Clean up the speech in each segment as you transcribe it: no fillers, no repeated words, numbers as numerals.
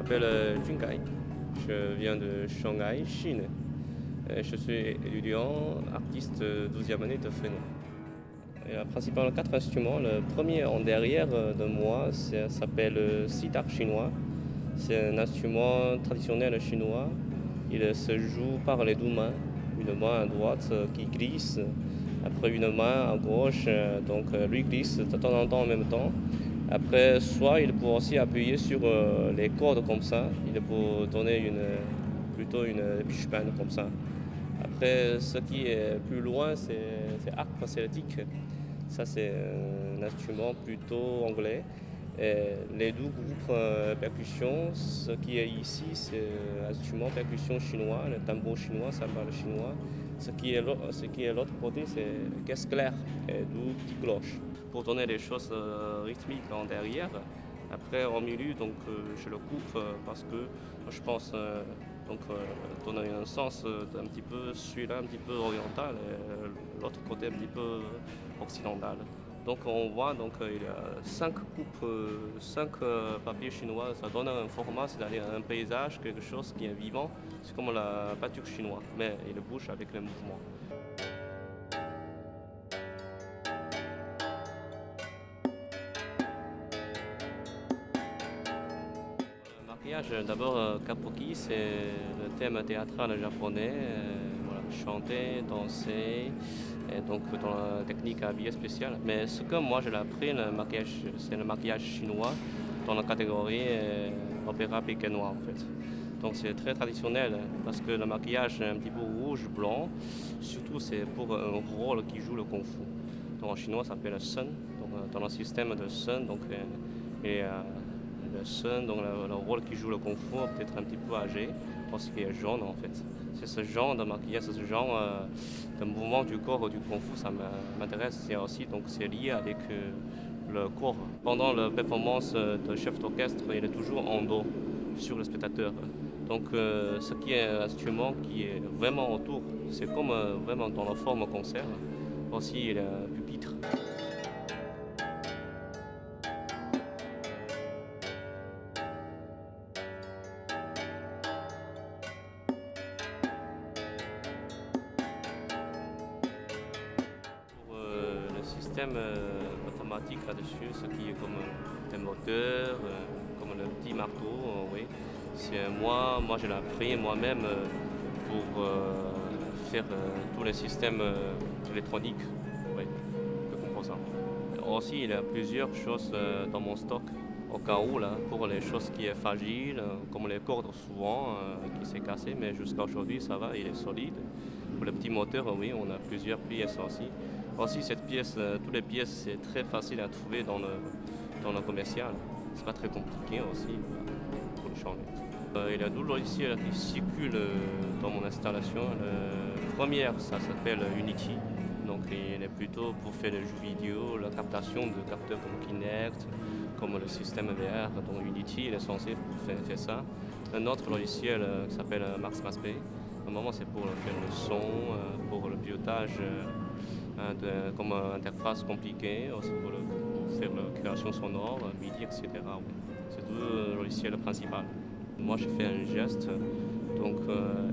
m'appelle Junkai. Je viens de Shanghai, Chine. Je suis étudiant, artiste 12e année de Fresno. Il y a principalement quatre instruments. Le premier en derrière de moi s'appelle le sitar chinois. C'est un instrument traditionnel chinois. Il se joue par les deux mains. Une main à droite qui glisse, après une main à gauche, lui glisse de temps en temps en même temps. Après, soit il peut aussi appuyer sur les cordes comme ça. Il peut donner plutôt une biche-peine comme ça. Après, ce qui est plus loin, c'est arc celtique. Ça, c'est un instrument plutôt anglais. Et les deux groupes percussion, ce qui est ici, c'est un instrument percussion chinois, le tambour chinois, cymbale chinois. Ce qui est l'autre côté, c'est caisse claire et deux petites cloches. Pour donner les choses rythmiques en derrière, après en milieu, je le coupe parce que je pense donner un sens un petit peu celui-là un petit peu oriental et l'autre côté un petit peu occidental. Donc on voit il y a cinq coupes, cinq papiers chinois. Ça donne un format, c'est-à-dire un paysage, quelque chose qui est vivant. C'est comme la peinture chinoise, mais il bouge avec les mouvements. Le maquillage, d'abord kabuki, c'est le thème théâtral japonais. Voilà, chanter, danser, et donc dans la technique habillée spéciale. Mais ce que moi j'ai appris, c'est le maquillage chinois dans la catégorie opéra pékinois en fait. Donc c'est très traditionnel parce que le maquillage est un petit peu rouge, blanc, surtout c'est pour un rôle qui joue le kung fu. Donc en chinois ça s'appelle Sun. Donc dans le système de Sun, et le Sun, donc le rôle qui joue le kung fu, peut-être un petit peu âgé, parce qu'il est jaune en fait. C'est ce genre de maquillage, ce genre de mouvement du corps du kung fu, ça m'intéresse. C'est aussi donc c'est lié avec le corps. Pendant la performance de chef d'orchestre, il est toujours en dos sur le spectateur. Donc ce qui est un instrument qui est vraiment autour, c'est comme vraiment dans la forme concert. Aussi il y a un pupitre. Pour le système automatique là-dessus, ce qui est comme un moteur, comme le petit marteau, oui. C'est moi je l'ai appris moi-même pour faire tous les systèmes électroniques, oui, de composants. Aussi, il y a plusieurs choses dans mon stock au cas où, là, pour les choses qui sont fragiles, comme les cordes souvent, qui s'est cassé, mais jusqu'à aujourd'hui, ça va, il est solide. Pour le petit moteur, oui, on a plusieurs pièces aussi. Aussi, cette pièce, toutes les pièces, c'est très facile à trouver dans le commercial. C'est pas très compliqué aussi pour le changer. Il y a deux logiciels qui circulent dans mon installation. Le premier, ça s'appelle Unity. Donc, il est plutôt pour faire des jeux vidéo, la captation de capteurs comme Kinect, comme le système VR. Donc, Unity, il est censé faire ça. Un autre logiciel qui s'appelle Max.p. Normalement, c'est pour faire le son, pour le pilotage comme interface compliquée, aussi pour faire la création sonore, MIDI, etc. Oui. C'est deux logiciels principaux. Moi, je fais un geste, donc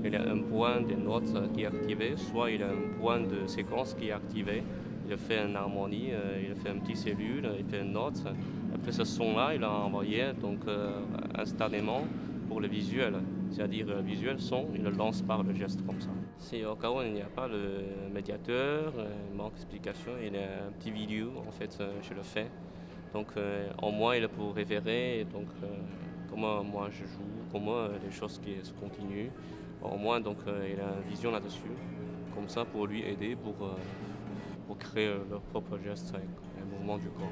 il y a un point des notes qui est activé, soit il y a un point de séquence qui est activé. Il fait une harmonie, il fait une petite cellule, il fait une note. Après ce son-là, il a envoyé instantanément pour le visuel. C'est-à-dire le visuel son, il le lance par le geste comme ça. Si au cas où il n'y a pas de médiateur, il manque d'explication, il y a un petit vidéo, en fait, je le fais. Donc au moins il peut référer comment moi je joue, comment les choses qui se continuent. Au moins il a une vision là-dessus, comme ça pour lui aider pour créer leur propre geste avec les mouvements du corps.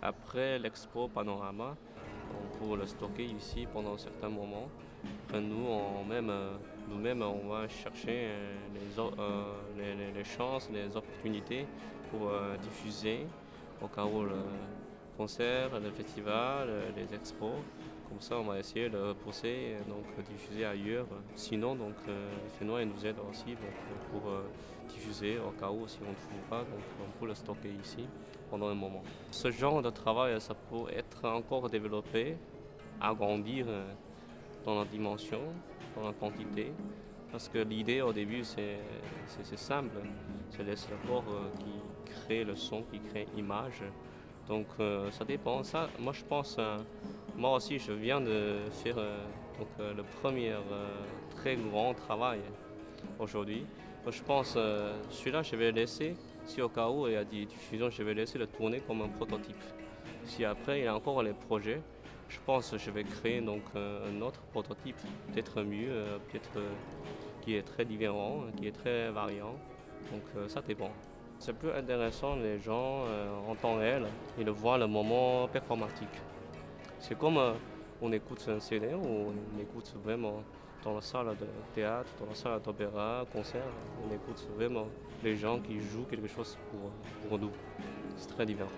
Après l'expo Panorama, on peut le stocker ici pendant un certain moment. Après nous-mêmes, on va chercher les chances, les opportunités pour diffuser au cas où le concert, le festival, les expos. Comme ça, on va essayer de pousser, donc diffuser ailleurs. Sinon, donc, Fenois nous aide aussi donc, pour diffuser au cas où si on ne trouve pas, donc on peut le stocker ici pendant un moment. Ce genre de travail, ça peut être encore développé, agrandir dans la dimension, dans la quantité. Parce que l'idée au début, c'est simple. C'est les rapports qui créent le son, qui créent l'image. Donc ça dépend. Ça, moi je pense, moi aussi je viens de faire le premier très grand travail aujourd'hui. Donc, je pense celui-là je vais laisser, si au cas où il y a des diffusions, je vais laisser le tourner comme un prototype. Si après il y a encore les projets, je pense que je vais créer donc un autre prototype, peut-être mieux, peut-être qui est très différent, qui est très variant. Donc ça dépend. C'est plus intéressant les gens en temps réel, ils voient le moment performatique. C'est comme on écoute un CD ou on écoute vraiment dans la salle de théâtre, dans la salle d'opéra, concert, on écoute vraiment les gens qui jouent quelque chose pour nous. C'est très différent.